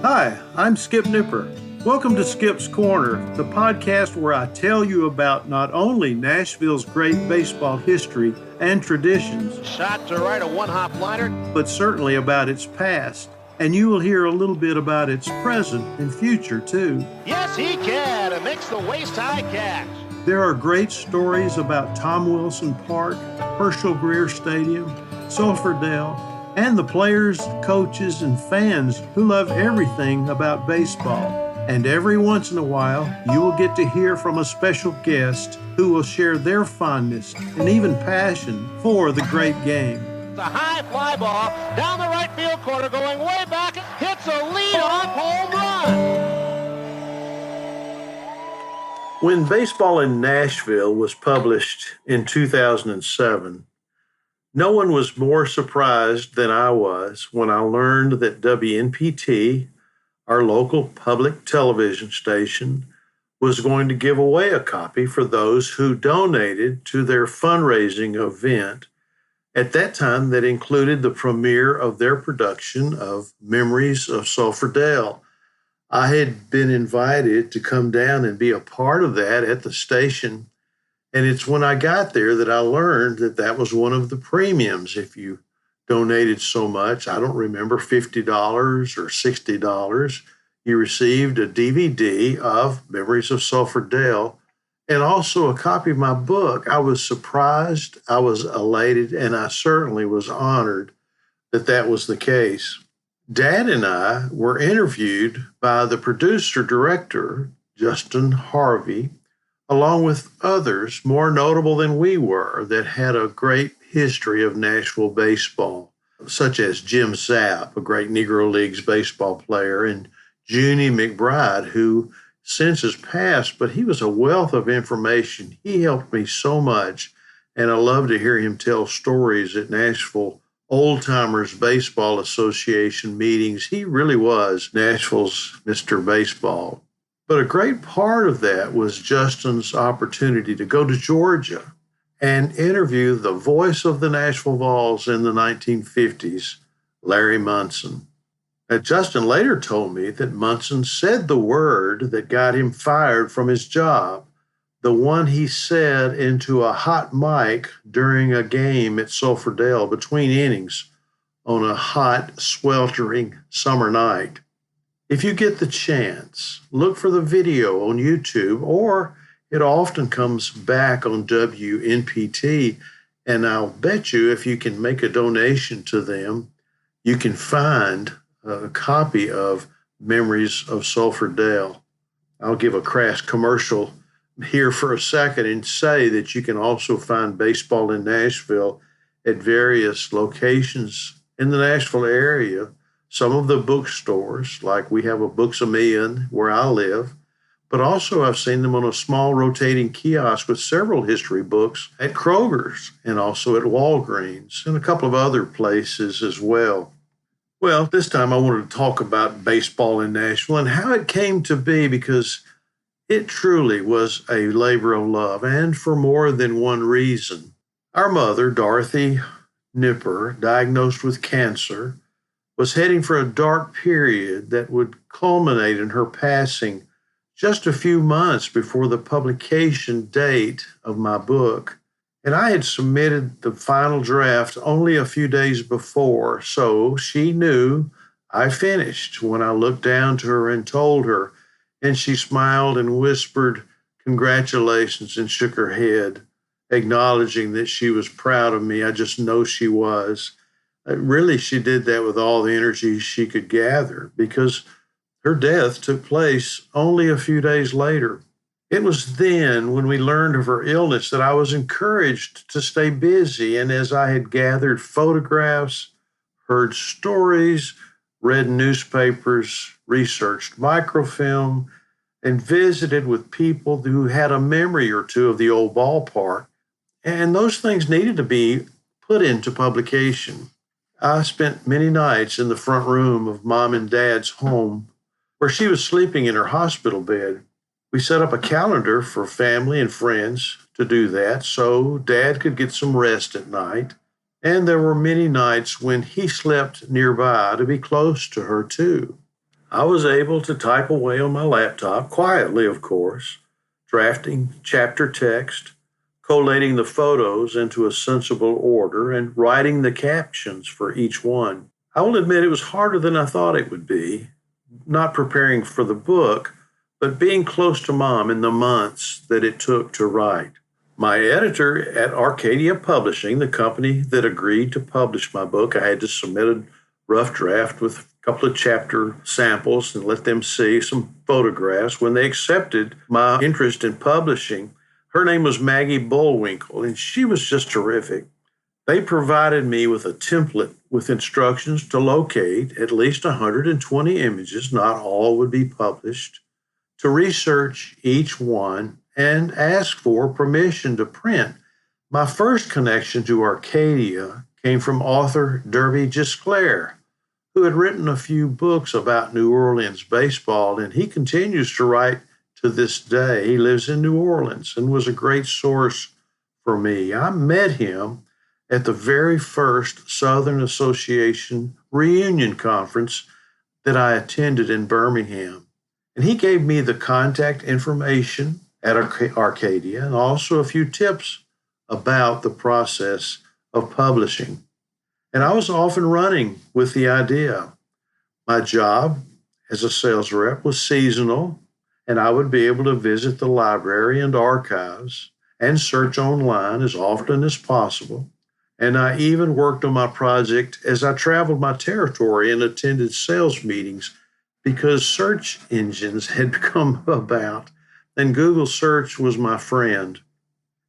Hi, I'm Skip Nipper. Welcome to Skip's Corner, the podcast where I tell you about not only Nashville's great baseball history and traditions, shot to right, a one-hop liner, but certainly about its past. And you will hear a little bit about its present and future, too. Yes, he can. It makes the waist-high catch. There are great stories about Tom Wilson Park, Herschel Greer Stadium, Sulphur Dell, and the players, coaches, and fans who love everything about baseball. And every once in a while, you will get to hear from a special guest who will share their fondness and even passion for the great game. The high fly ball down the right field corner, going way back, hits a lead-off home run. When Baseball in Nashville was published in 2007, no one was more surprised than I was when I learned that WNPT, our local public television station, was going to give away a copy for those who donated to their fundraising event. At that time, that included the premiere of their production of Memories of Sulphur Dell. I had been invited to come down and be a part of that at the station. And it's when I got there that I learned that that was one of the premiums. If you donated so much, I don't remember, $50 or $60, you received a DVD of Memories of Sulphur Dell and also a copy of my book. I was surprised, I was elated, and I certainly was honored that that was the case. Dad and I were interviewed by the producer-director, Justin Harvey, along with others more notable than we were that had a great history of Nashville baseball, such as Jim Zapp, a great Negro Leagues baseball player, and Junie McBride, who since has passed, but he was a wealth of information. He helped me so much, and I love to hear him tell stories at Nashville Old Timers Baseball Association meetings. He really was Nashville's Mr. Baseball. But a great part of that was Justin's opportunity to go to Georgia and interview the voice of the Nashville Vols in the 1950s, Larry Munson. Now, Justin later told me that Munson said the word that got him fired from his job, the one he said into a hot mic during a game at Sulphur Dell between innings on a hot, sweltering summer night. If you get the chance, look for the video on YouTube, or it often comes back on WNPT, and I'll bet you if you can make a donation to them, you can find a copy of Memories of Sulphur Dell. I'll give a crass commercial here for a second and say that you can also find Baseball in Nashville at various locations in the Nashville area. Some of the bookstores, like we have a Books-A-Million where I live, but also I've seen them on a small rotating kiosk with several history books at Kroger's and also at Walgreens and a couple of other places as well. Well, this time I wanted to talk about Baseball in Nashville and how it came to be, because it truly was a labor of love, and for more than one reason. Our mother, Dorothy Nipper, diagnosed with cancer, was heading for a dark period that would culminate in her passing just a few months before the publication date of my book. And I had submitted the final draft only a few days before, so she knew I finished when I looked down to her and told her, and she smiled and whispered congratulations and shook her head, acknowledging that she was proud of me. I just know she was. Really, she did that with all the energy she could gather, because her death took place only a few days later. It was then, when we learned of her illness, that I was encouraged to stay busy. And as I had gathered photographs, heard stories, read newspapers, researched microfilm, and visited with people who had a memory or two of the old ballpark, and those things needed to be put into publication. I spent many nights in the front room of Mom and Dad's home, where she was sleeping in her hospital bed. We set up a calendar for family and friends to do that so Dad could get some rest at night. And there were many nights when he slept nearby to be close to her too. I was able to type away on my laptop, quietly, of course, drafting chapter text, collating the photos into a sensible order, and writing the captions for each one. I will admit it was harder than I thought it would be, not preparing for the book, but being close to Mom in the months that it took to write. My editor at Arcadia Publishing, the company that agreed to publish my book, I had to submit a rough draft with a couple of chapter samples and let them see some photographs. When they accepted my interest in publishing, her name was Maggie Bullwinkle, and she was just terrific. They provided me with a template with instructions to locate at least 120 images, not all would be published, to research each one and ask for permission to print. My first connection to Arcadia came from author Derby Gisclair, who had written a few books about New Orleans baseball, and he continues to write to this day. He lives in New Orleans and was a great source for me. I met him at the very first Southern Association reunion conference that I attended in Birmingham. And he gave me the contact information at Arcadia and also a few tips about the process of publishing. And I was often running with the idea. My job as a sales rep was seasonal, and I would be able to visit the library and archives and search online as often as possible. And I even worked on my project as I traveled my territory and attended sales meetings because search engines had come about and Google search was my friend.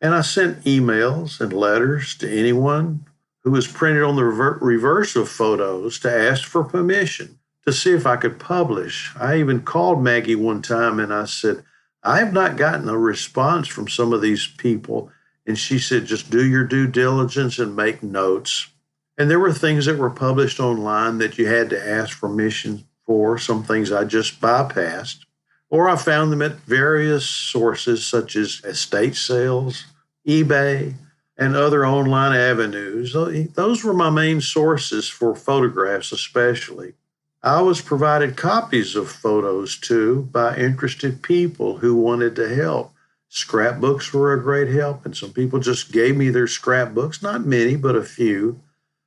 And I sent emails and letters to anyone who was printed on the reverse of photos to ask for permission to see if I could publish. I even called Maggie one time and I said, I have not gotten a response from some of these people. And she said, just do your due diligence and make notes. And there were things that were published online that you had to ask permission for, some things I just bypassed. Or I found them at various sources such as estate sales, eBay, and other online avenues. Those were my main sources for photographs especially. I was provided copies of photos too by interested people who wanted to help. Scrapbooks were a great help, and some people just gave me their scrapbooks, not many, but a few.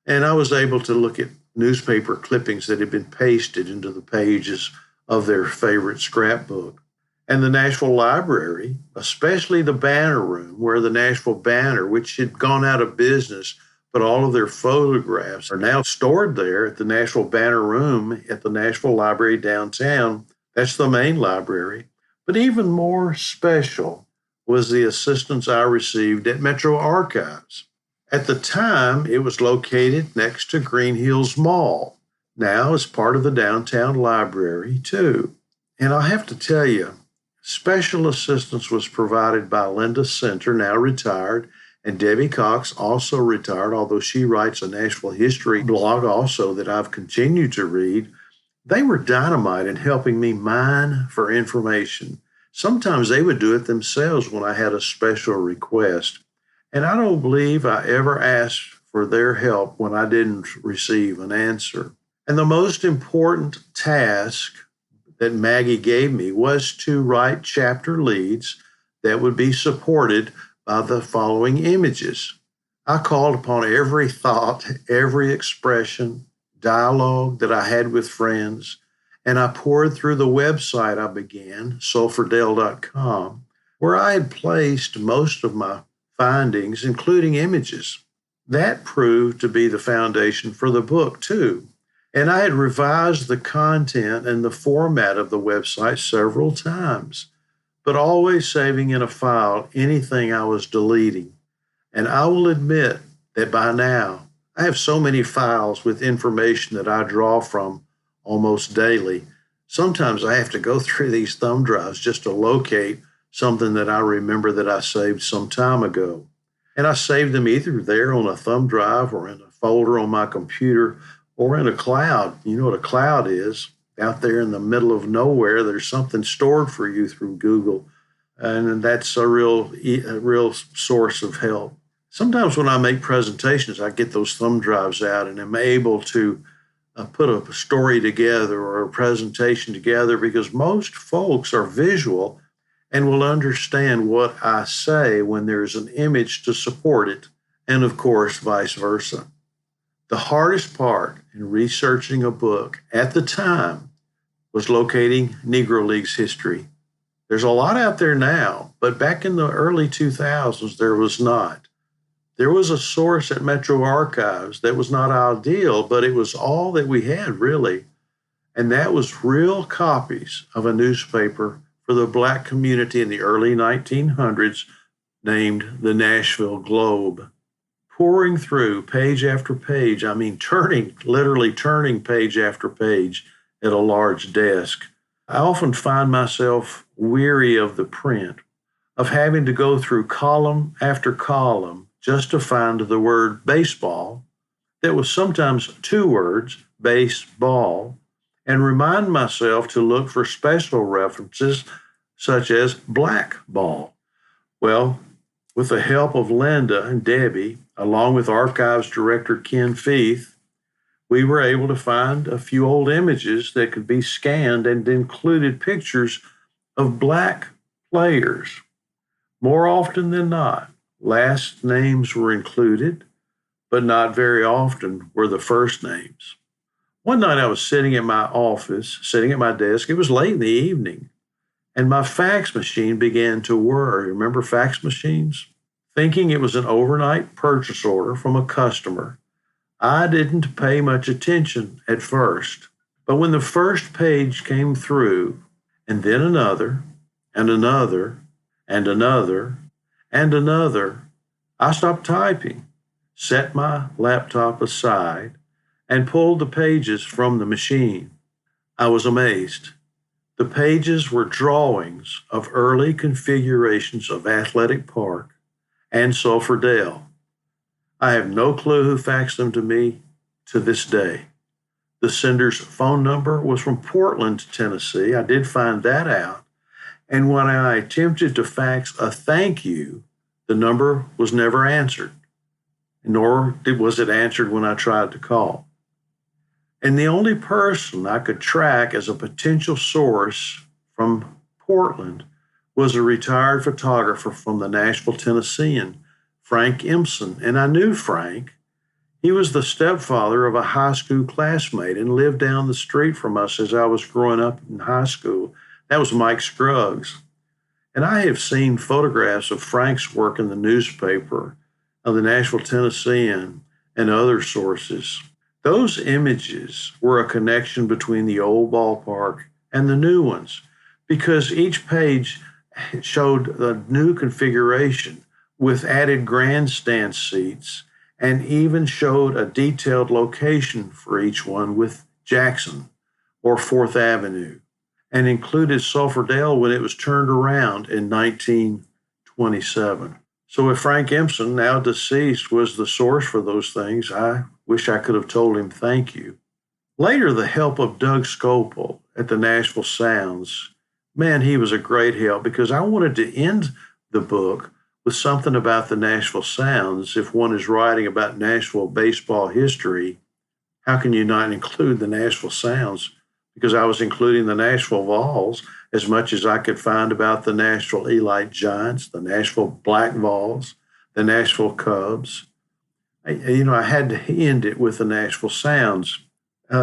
And I was able to look at newspaper clippings that had been pasted into the pages of their favorite scrapbook. And the Nashville Library, especially the Banner Room, where the Nashville Banner, which had gone out of business, but all of their photographs are now stored there at the Nashville Banner Room at the Nashville Library downtown. That's the main library. But even more special was the assistance I received at Metro Archives. At the time, it was located next to Green Hills Mall. Now it's part of the downtown library, too. And I have to tell you, special assistance was provided by Linda Center, now retired, and Debbie Cox, also retired, although she writes a Nashville history blog also that I've continued to read. They were dynamite in helping me mine for information. Sometimes they would do it themselves when I had a special request. And I don't believe I ever asked for their help when I didn't receive an answer. And the most important task that Maggie gave me was to write chapter leads that would be supported by the following images. I called upon every thought, every expression, dialogue that I had with friends, and I poured through the website I began, sulphurdale.com, where I had placed most of my findings, including images. That proved to be the foundation for the book, too. And I had revised the content and the format of the website several times, but always saving in a file anything I was deleting. And I will admit that by now, I have so many files with information that I draw from almost daily. Sometimes I have to go through these thumb drives just to locate something that I remember that I saved some time ago. And I saved them either there on a thumb drive or in a folder on my computer or in a cloud. You know what a cloud is? Out there in the middle of nowhere, there's something stored for you through Google. And that's a real source of help. Sometimes when I make presentations, I get those thumb drives out and I'm able to put a story together or a presentation together, because most folks are visual and will understand what I say when there's an image to support it, and of course, vice versa. The hardest part in researching a book at the time was locating Negro Leagues history. There's a lot out there now, but back in the early 2000s, there was not. There was a source at Metro Archives that was not ideal, but it was all that we had, really. And that was real copies of a newspaper for the Black community in the early 1900s named the Nashville Globe. Pouring through page after page, literally turning page after page at a large desk. I often find myself weary of the print, of having to go through column after column just to find the word baseball, that was sometimes two words, baseball, and remind myself to look for special references such as black ball. Well, with the help of Linda and Debbie, along with Archives Director Ken Feith, we were able to find a few old images that could be scanned and included pictures of black players. More often than not, last names were included, but not very often were the first names. One night I was sitting at my office, sitting at my desk. It was late in the evening, and my fax machine began to whir. Remember fax machines? Thinking it was an overnight purchase order from a customer, I didn't pay much attention at first. But when the first page came through, and then another, and another, and another, and another, I stopped typing, set my laptop aside, and pulled the pages from the machine. I was amazed. The pages were drawings of early configurations of Athletic Park and Sulphur Dell. I have no clue who faxed them to me to this day. The sender's phone number was from Portland, Tennessee. I did find that out. And when I attempted to fax a thank you, the number was never answered, nor was it answered when I tried to call. And the only person I could track as a potential source from Portland was a retired photographer from the Nashville Tennessean, Frank Empson. And I knew Frank. He was the stepfather of a high school classmate and lived down the street from us as I was growing up in high school. That was Mike Scruggs. And I have seen photographs of Frank's work in the newspaper, of the Nashville Tennessean, and other sources. Those images were a connection between the old ballpark and the new ones, because each page showed the new configuration with added grandstand seats, and even showed a detailed location for each one with Jackson or 4th Avenue, and included Sulphur Dell when it was turned around in 1927. So if Frank Empson, now deceased, was the source for those things, I wish I could have told him thank you. Later, the help of Doug Scopel at the Nashville Sounds, man, he was a great help, because I wanted to end the book with something about the Nashville Sounds. If one is writing about Nashville baseball history, how can you not include the Nashville Sounds? Because I was including the Nashville Vols as much as I could find about the Nashville Elite Giants, the Nashville Black Vols, the Nashville Cubs. I had to end it with the Nashville Sounds.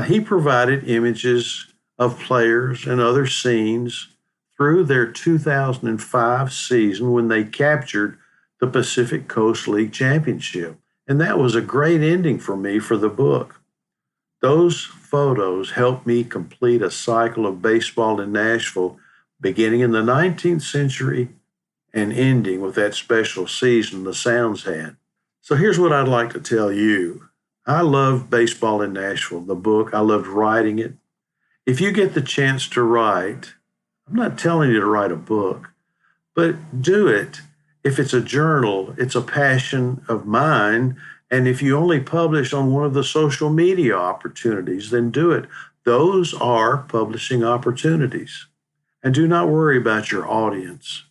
He provided images of players and other scenes through their 2005 season when they captured the Pacific Coast League Championship. And that was a great ending for me for the book. Those photos helped me complete a cycle of baseball in Nashville, beginning in the 19th century and ending with that special season the Sounds had. So here's what I'd like to tell you. I love Baseball in Nashville, the book. I loved writing it. If you get the chance to write, I'm not telling you to write a book, but do it. If it's a journal, it's a passion of mine. And if you only publish on one of the social media opportunities, then do it. Those are publishing opportunities. And do not worry about your audience.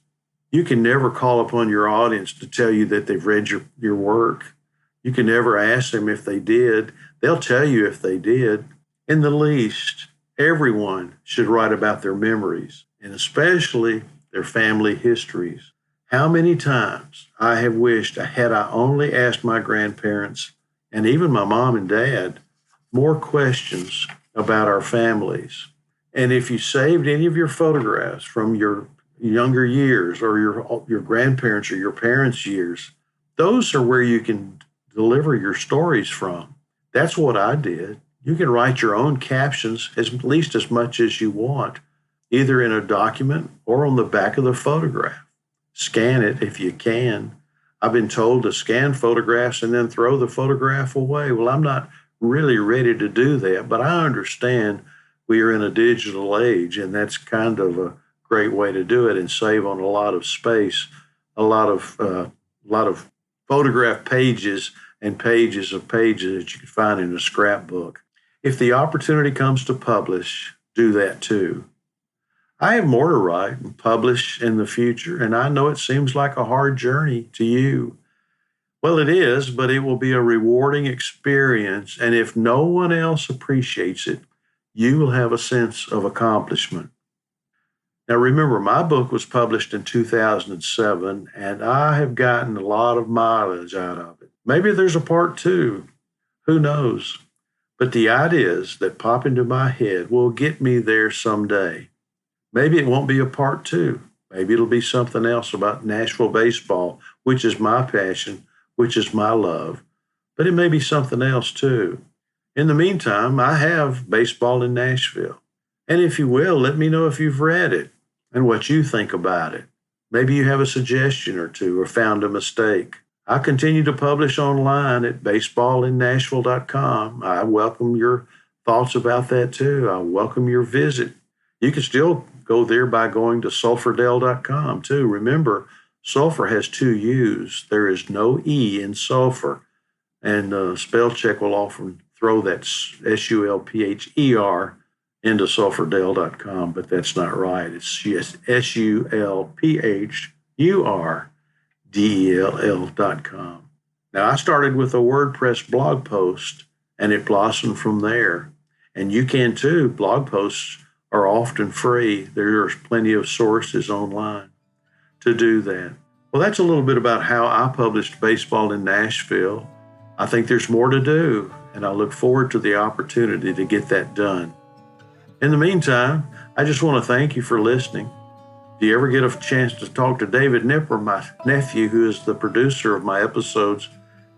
You can never call upon your audience to tell you that they've read your work. You can never ask them if they did. They'll tell you if they did. In the least, everyone should write about their memories, and especially their family histories. How many times I have wished I only asked my grandparents and even my mom and dad more questions about our families. And if you saved any of your photographs from your younger years or your grandparents or your parents' years, those are where you can deliver your stories from. That's what I did. You can write your own captions at least as much as you want, either in a document or on the back of the photograph. Scan it if you can. I've been told to scan photographs and then throw the photograph away. Well, I'm not really ready to do that, but I understand we are in a digital age, and that's kind of a great way to do it and save on a lot of space, a lot of photograph pages and pages of pages that you can find in a scrapbook. If the opportunity comes to publish, do that too. I have more to write and publish in the future, and I know it seems like a hard journey to you. Well, it is, but it will be a rewarding experience, and if no one else appreciates it, you will have a sense of accomplishment. Now, remember, my book was published in 2007, and I have gotten a lot of mileage out of it. Maybe there's a part two. Who knows? But the ideas that pop into my head will get me there someday. Maybe it won't be a part two. Maybe it'll be something else about Nashville baseball, which is my passion, which is my love. But it may be something else too. In the meantime, I have Baseball in Nashville. And if you will, let me know if you've read it and what you think about it. Maybe you have a suggestion or two or found a mistake. I continue to publish online at baseballinnashville.com. I welcome your thoughts about that too. I welcome your visit. You can still go there by going to sulfurdale.com too. Remember, sulfur has two U's. There is no E in sulfur. And spell check will often throw that SULPHER into sulfurdale.com, but that's not right. It's just SULPHURDELL.com. Now, I started with a WordPress blog post, and it blossomed from there. And you can too. Blog posts are often free. There's plenty of sources online to do that. Well, that's a little bit about how I published Baseball in Nashville. I think there's more to do, and I look forward to the opportunity to get that done. In the meantime, I just want to thank you for listening. If you ever get a chance to talk to David Nipper, my nephew, who is the producer of my episodes,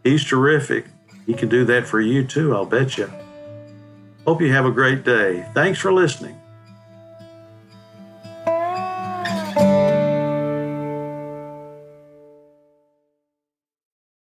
he's terrific. He can do that for you too, I'll bet you. Hope you have a great day. Thanks for listening.